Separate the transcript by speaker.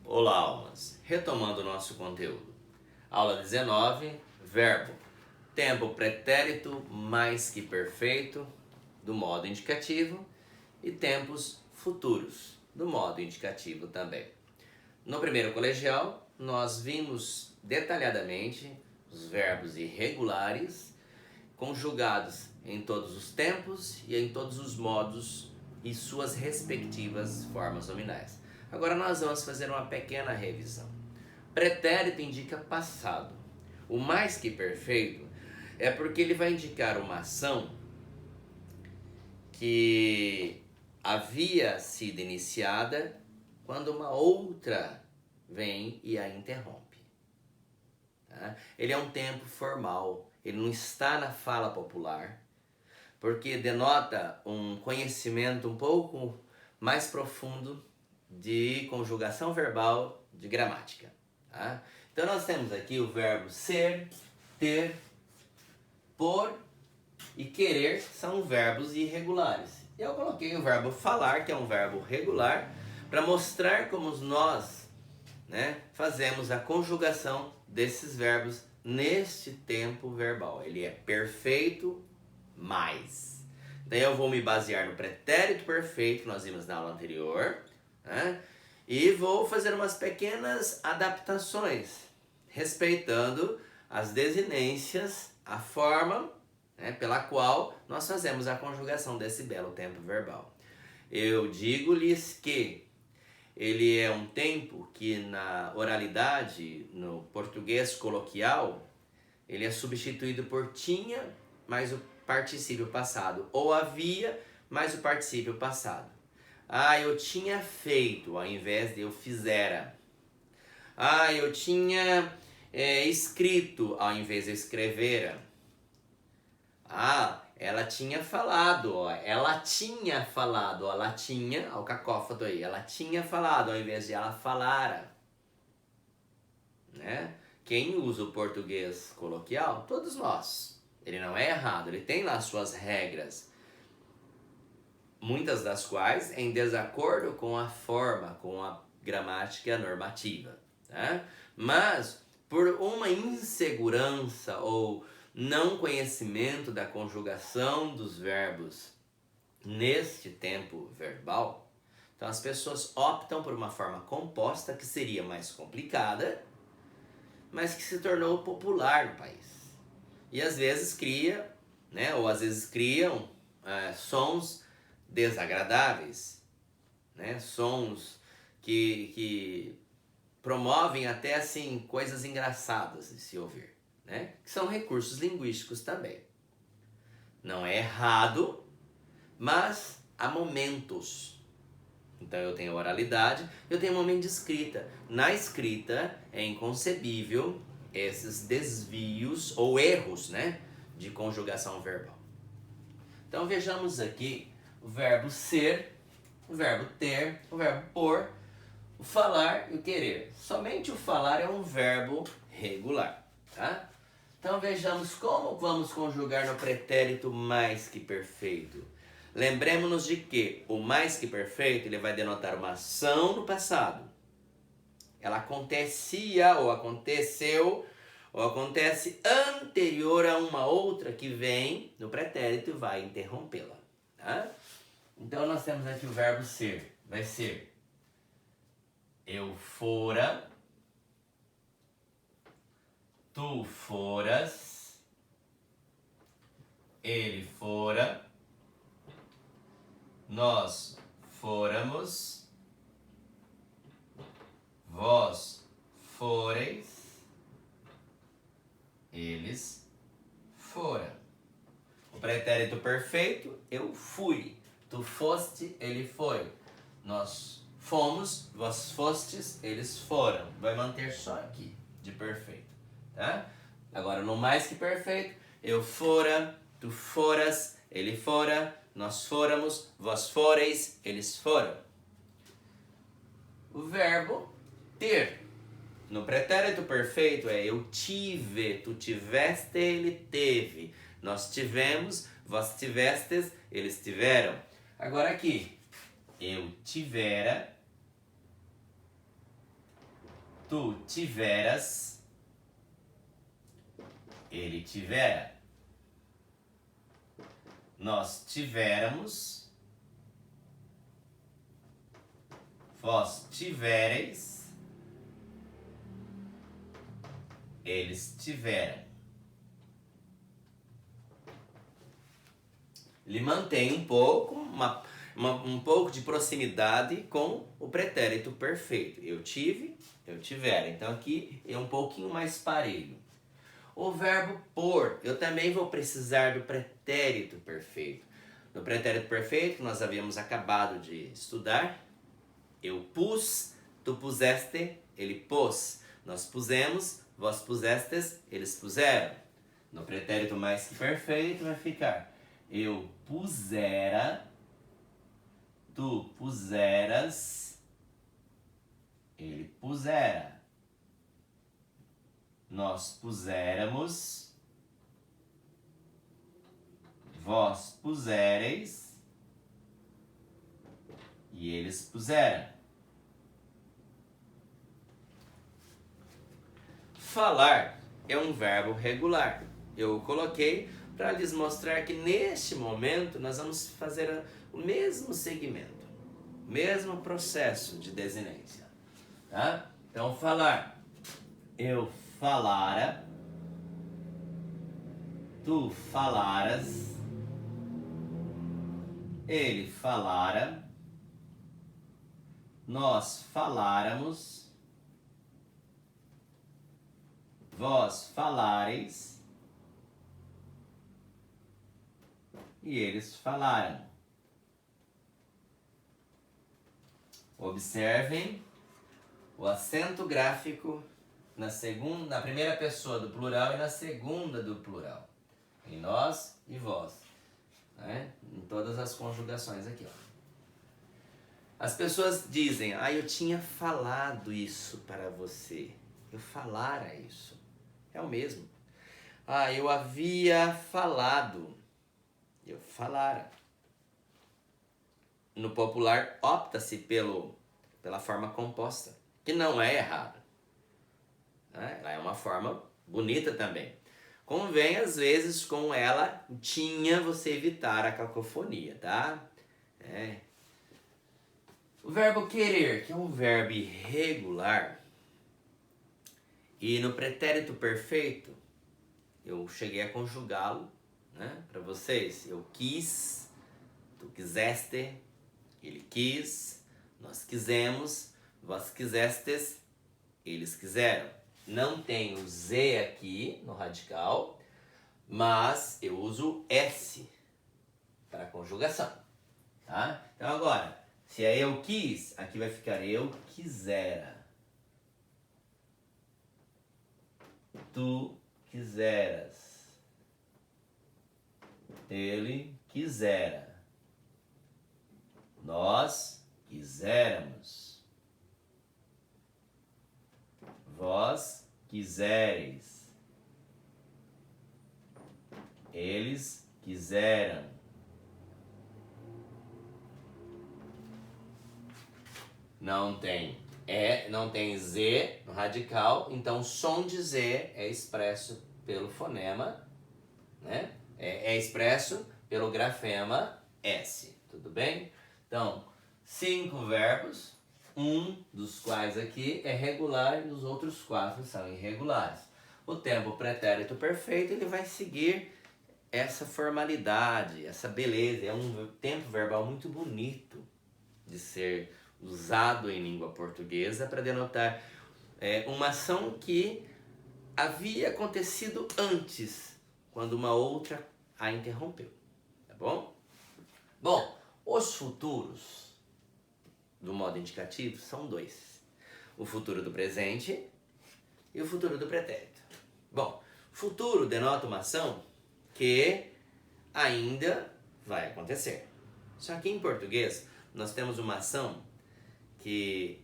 Speaker 1: Olá, almas! Retomando o nosso conteúdo. Aula 19, verbo. Tempo pretérito mais que perfeito, do modo indicativo, e tempos futuros, do modo indicativo também. No primeiro colegial, nós vimos detalhadamente os verbos irregulares, conjugados em todos os tempos e em todos os modos e suas respectivas formas nominais. Agora nós vamos fazer uma pequena revisão. Pretérito indica passado. O mais que perfeito é porque ele vai indicar uma ação que havia sido iniciada quando uma outra vem e a interrompe. Tá? Ele é um tempo formal, ele não está na fala popular, porque denota um conhecimento um pouco mais profundo de conjugação verbal, de gramática. Tá? Então nós temos aqui o verbo ser, ter, por e querer, são verbos irregulares. Eu coloquei o verbo falar, que é um verbo regular, para mostrar como nós fazemos a conjugação desses verbos neste tempo verbal. Ele é perfeito mais. Daí eu vou me basear no pretérito perfeito que nós vimos na aula anterior, e vou fazer umas pequenas adaptações, respeitando as desinências, a forma pela qual nós fazemos a conjugação desse belo tempo verbal. Eu digo-lhes que ele é um tempo que na oralidade, no português coloquial, ele é substituído por tinha mais o particípio passado, ou havia mais o particípio passado. Eu tinha feito ao invés de eu fizera. Eu tinha escrito ao invés de eu escrevera. Ela tinha falado, ela tinha falado, ela tinha, o cacófato aí, ela tinha falado ao invés de ela falara. Quem usa o português coloquial? Todos nós. Ele não é errado, ele tem lá suas regras, muitas das quais em desacordo com a forma, com a gramática normativa. Mas, por uma insegurança ou não conhecimento da conjugação dos verbos neste tempo verbal, então as pessoas optam por uma forma composta que seria mais complicada, mas que se tornou popular no país. E às vezes cria, ou às vezes criam sons desagradáveis, sons que promovem até assim coisas engraçadas de se ouvir, que são recursos linguísticos também. Não é errado, mas há momentos. Então eu tenho oralidade, eu tenho momento de escrita. Na escrita é inconcebível esses desvios ou erros de conjugação verbal. Então vejamos aqui o verbo ser, o verbo ter, o verbo por, o falar e o querer. Somente o falar é um verbo regular. Tá? Então vejamos como vamos conjugar no pretérito mais que perfeito. Lembremos-nos de que o mais que perfeito ele vai denotar uma ação no passado. Ela acontecia ou aconteceu ou acontece anterior a uma outra que vem no pretérito e vai interrompê-la. Tá? Então nós temos aqui o verbo ser. Vai ser eu fora, tu foras, ele fora, nós fôramos, vós foreis, eles foram. O pretérito perfeito, eu fui, tu foste, ele foi, nós fomos, vós fostes, eles foram. Vai manter só aqui de perfeito. Tá? Agora no mais que perfeito, eu fora, tu foras, ele fora, nós fôramos, vós foreis, eles foram. O verbo ter. No pretérito perfeito é eu tive, tu tiveste, ele teve. Nós tivemos, vós tivestes, eles tiveram. Agora aqui, eu tivera, Tu tiveras, ele tivera. Nós tivéramos, vós tivereis, eles tiveram. Ele mantém um pouco, um pouco de proximidade com o pretérito perfeito. Eu tive, eu tivera. Então aqui é um pouquinho mais parelho. O verbo pôr, eu também vou precisar do pretérito perfeito. No pretérito perfeito, que nós havíamos acabado de estudar, eu pus, tu puseste, ele pôs. Nós pusemos, vós pusestes, eles puseram. No pretérito mais que perfeito vai ficar eu pusera, tu puseras, ele pusera. Nós puséramos, vós pusereis e eles puseram. Falar é um verbo regular. Eu coloquei para lhes mostrar que neste momento nós vamos fazer o mesmo segmento, o mesmo processo de desinência. Tá? Então, falar. Eu falara, tu falaras, ele falara, nós faláramos, vós falareis e eles falaram. Observem o acento gráfico na primeira pessoa do plural e na segunda do plural. Em nós e vós. Né? Em todas as conjugações aqui. Ó. As pessoas dizem, eu tinha falado isso para você. Eu falara isso. É o mesmo. Eu havia falado. Eu falara. No popular, opta-se pela forma composta, que não é errada. Ela é uma forma bonita também. Convém, às vezes, com ela, você evitar a cacofonia, tá? O verbo querer, que é um verbo irregular, e no pretérito perfeito, eu cheguei a conjugá-lo, né, para vocês. Eu quis, tu quiseste, ele quis, nós quisemos, vós quisestes, eles quiseram. Não tem o Z aqui no radical, mas eu uso S para conjugação. Tá? Então agora, se é eu quis, aqui vai ficar eu quisera. Tu quiseras. Ele quisera. Nós quiséramos. Vós quisereis. Eles quiseram. Não tem Z no radical, então o som de Z é expresso pelo fonema, né? É expresso pelo grafema S, tudo bem? Então, 5 verbos, um dos quais aqui é regular e os outros 4 são irregulares. O tempo pretérito perfeito, ele vai seguir essa formalidade, essa beleza. É um tempo verbal muito bonito de ser usado em língua portuguesa para denotar uma ação que havia acontecido antes, quando uma outra a interrompeu. Tá bom? Bom, os futuros do modo indicativo são 2. O futuro do presente e o futuro do pretérito. Bom, futuro denota uma ação que ainda vai acontecer. Só que em português nós temos uma ação que